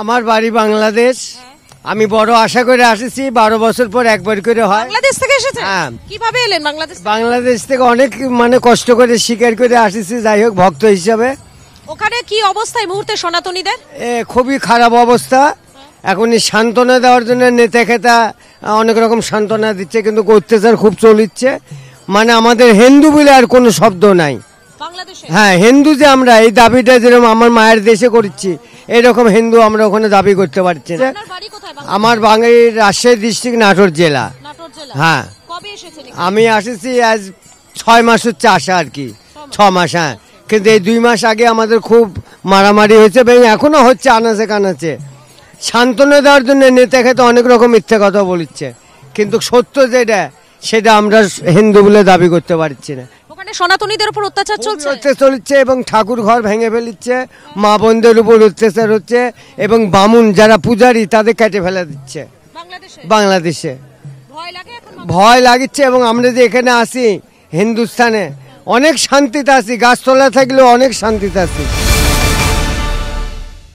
আমার বাড়ি বাংলাদেশ। আমি বড় আশা করে আসেছি, 12 বছর পর একবার করে হয়। বাংলাদেশ থেকে এসেছেন? হ্যাঁ। কিভাবে এলেন বাংলাদেশ? বাংলাদেশ থেকে অনেক কষ্ট করে স্বীকার করে আসেছি, যাই হোক ভক্ত হিসাবে। ওখানে কি অবস্থা এই মুহূর্তে সনাতনীদের? খুবই খারাপ অবস্থা। এখন এই সান্ত্বনা দেওয়ার জন্য নেতা খেতা অনেক রকম সান্ত্বনা দিচ্ছে, কিন্তু অত্যাচার খুব চলিচ্ছে। আমাদের হিন্দু বলে আর কোনো শব্দ নাই বাংলাদেশে। হ্যাঁ, হিন্দু যে আমরা, এই দাবিটা যেরকম আমার মায়ের দেশে করছি, এরকম হিন্দু আমরা ওখানে দাবি করতে পারছি না। আপনার বাড়ি কোথায়? আমার বাঙালি রাজশাহী ডিস্ট্রিক্ট, নাটোর জেলা। নাটোর জেলা। হ্যাঁ। কবে এসেছেন? আমি আসেছি আজ 6 মাস হচ্ছে আসা আর কি, 6 মাস। হ্যাঁ, কিন্তু এই 2 মাস আগে আমাদের খুব মারামারি হয়েছে এবং এখনো হচ্ছে আনাচে কানাচে। সান্ত্বনা দেওয়ার জন্য নেতা খেতে অনেক রকম মিথ্যে কথা বলছে, কিন্তু সত্য যেটা সেটা আমরা হিন্দু বলে দাবি করতে পারছি না। ওখানে সনাতনীদের উপর অত্যাচার চলছে। চলছে এবং ঠাকুর ঘর ভেঙে ফেলিচ্ছে, মা বোনদের উপর অত্যাচার হচ্ছে এবং বামুন যারা পূজারী তাদের কেটে ফেলে দিচ্ছে বাংলাদেশে। ভয় লাগিচ্ছে। এবং আমরা যে এখানে আসি হিন্দুস্তানে, অনেক শান্তিতে আছি, গাছতলা থাকলেও অনেক শান্তিতে আছি।